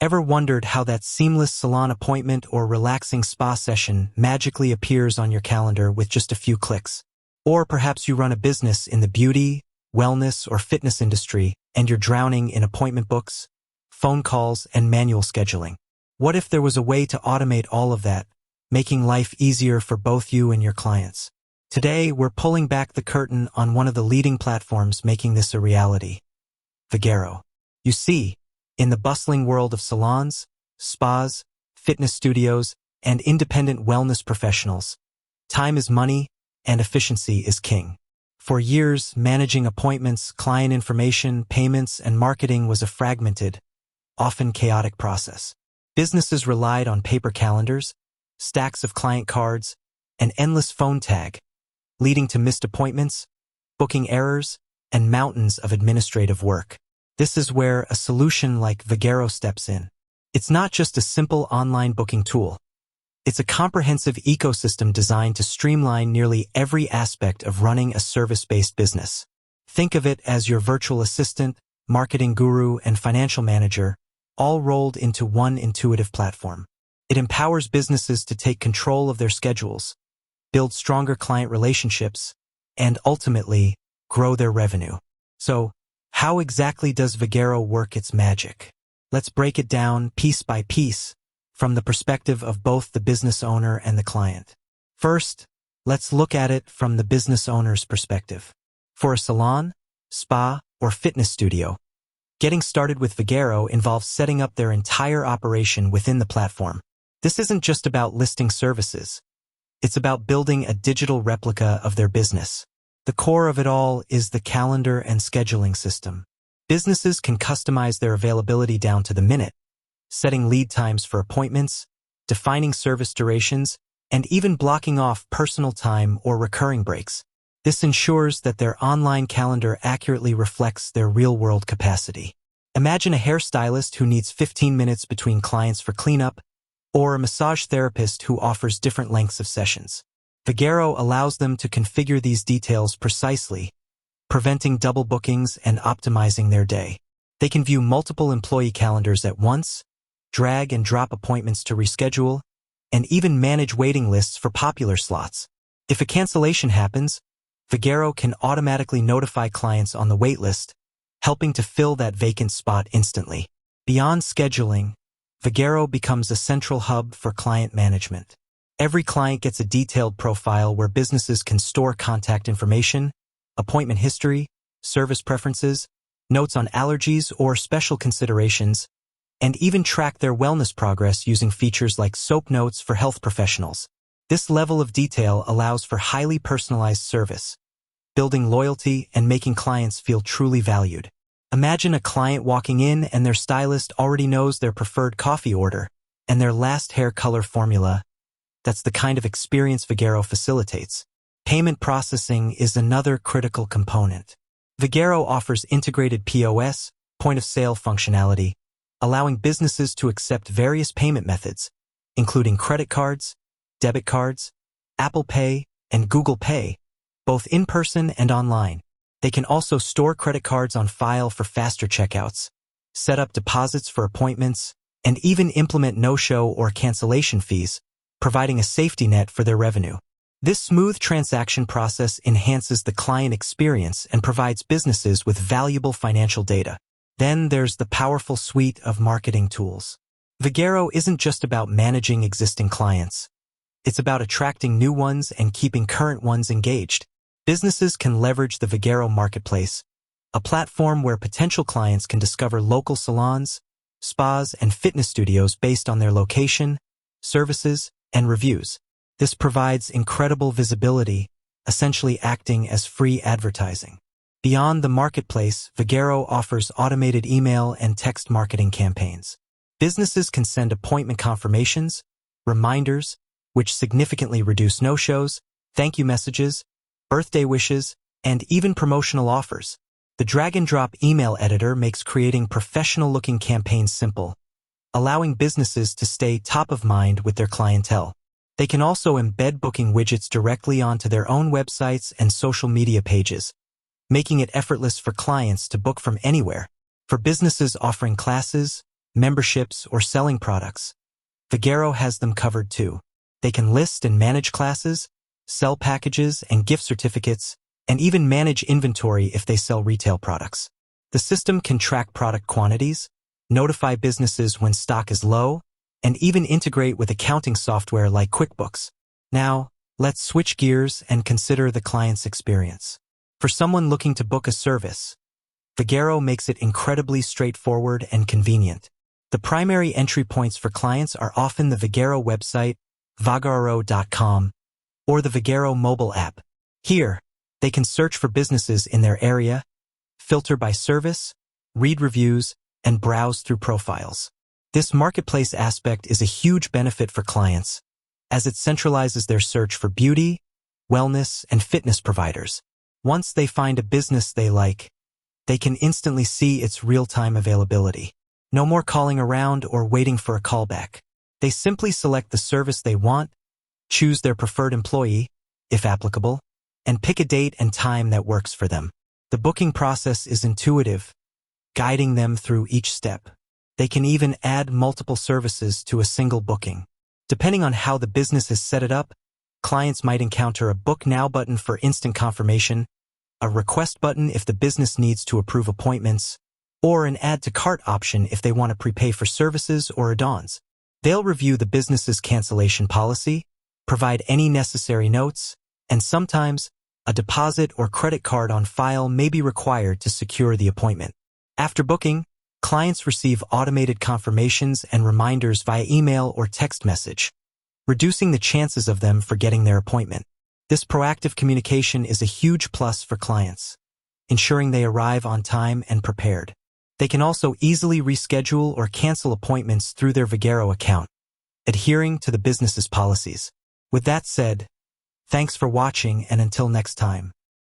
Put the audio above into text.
Ever wondered how that seamless salon appointment or relaxing spa session magically appears on your calendar with just a few clicks? Or perhaps you run a business in the beauty, wellness, or fitness industry, and you're drowning in appointment books, phone calls, and manual scheduling. What if there was a way to automate all of that, making life easier for both you and your clients? Today, we're pulling back the curtain on one of the leading platforms making this a reality: Vagaro. You see, in the bustling world of salons, spas, fitness studios, and independent wellness professionals, time is money and efficiency is king. For years, managing appointments, client information, payments, and marketing was a fragmented, often chaotic process. Businesses relied on paper calendars, stacks of client cards, and endless phone tag, leading to missed appointments, booking errors, and mountains of administrative work. This is where a solution like Vagaro steps in. It's not just a simple online booking tool. It's a comprehensive ecosystem designed to streamline nearly every aspect of running a service-based business. Think of it as your virtual assistant, marketing guru, and financial manager, all rolled into one intuitive platform. It empowers businesses to take control of their schedules, build stronger client relationships, and ultimately, grow their revenue. So, how exactly does Vagaro work its magic? Let's break it down piece by piece, from the perspective of both the business owner and the client. First, let's look at it from the business owner's perspective. For a salon, spa, or fitness studio, getting started with Vagaro involves setting up their entire operation within the platform. This isn't just about listing services. It's about building a digital replica of their business. The core of it all is the calendar and scheduling system. Businesses can customize their availability down to the minute, setting lead times for appointments, defining service durations, and even blocking off personal time or recurring breaks. This ensures that their online calendar accurately reflects their real-world capacity. Imagine a hairstylist who needs 15 minutes between clients for cleanup, or a massage therapist who offers different lengths of sessions. Vagaro allows them to configure these details precisely, preventing double bookings and optimizing their day. They can view multiple employee calendars at once, drag and drop appointments to reschedule, and even manage waiting lists for popular slots. If a cancellation happens, Vagaro can automatically notify clients on the waitlist, helping to fill that vacant spot instantly. Beyond scheduling, Vagaro becomes a central hub for client management. Every client gets a detailed profile where businesses can store contact information, appointment history, service preferences, notes on allergies or special considerations, and even track their wellness progress using features like soap notes for health professionals. This level of detail allows for highly personalized service, building loyalty and making clients feel truly valued. Imagine a client walking in and their stylist already knows their preferred coffee order and their last hair color formula. That's the kind of experience Vagaro facilitates. Payment processing is another critical component. Vagaro offers integrated POS, point-of-sale functionality, allowing businesses to accept various payment methods, including credit cards, debit cards, Apple Pay, and Google Pay, both in person and online. They can also store credit cards on file for faster checkouts, set up deposits for appointments, and even implement no-show or cancellation fees, providing a safety net for their revenue. This smooth transaction process enhances the client experience and provides businesses with valuable financial data. Then there's the powerful suite of marketing tools. Vagaro isn't just about managing existing clients. It's about attracting new ones and keeping current ones engaged. Businesses can leverage the Vagaro marketplace, a platform where potential clients can discover local salons, spas, and fitness studios based on their location, services, and reviews. This provides incredible visibility, essentially acting as free advertising. Beyond the marketplace, Vagaro offers automated email and text marketing campaigns. Businesses can send appointment confirmations, reminders, which significantly reduce no-shows, thank you messages, birthday wishes, and even promotional offers. The drag-and-drop email editor makes creating professional-looking campaigns simple, allowing businesses to stay top of mind with their clientele. They can also embed booking widgets directly onto their own websites and social media pages, making it effortless for clients to book from anywhere. For businesses offering classes, memberships, or selling products, Vagaro has them covered too. They can list and manage classes, sell packages and gift certificates, and even manage inventory if they sell retail products. The system can track product quantities, notify businesses when stock is low, and even integrate with accounting software like QuickBooks. Now, let's switch gears and consider the client's experience. For someone looking to book a service, Vagaro makes it incredibly straightforward and convenient. The primary entry points for clients are often the Vagaro website, vagaro.com, or the Vagaro mobile app. Here, they can search for businesses in their area, filter by service, read reviews, and browse through profiles. This marketplace aspect is a huge benefit for clients, as it centralizes their search for beauty, wellness, and fitness providers. Once they find a business they like, they can instantly see its real-time availability. No more calling around or waiting for a callback. They simply select the service they want, choose their preferred employee, if applicable, and pick a date and time that works for them. The booking process is intuitive, guiding them through each step. They can even add multiple services to a single booking. Depending on how the business has set it up, clients might encounter a Book Now button for instant confirmation, a request button if the business needs to approve appointments, or an add to cart option if they want to prepay for services or add-ons. They'll review the business's cancellation policy, provide any necessary notes, and sometimes a deposit or credit card on file may be required to secure the appointment. After booking, clients receive automated confirmations and reminders via email or text message, reducing the chances of them forgetting their appointment. This proactive communication is a huge plus for clients, ensuring they arrive on time and prepared. They can also easily reschedule or cancel appointments through their Vagaro account, adhering to the business's policies. With that said, thanks for watching, and until next time.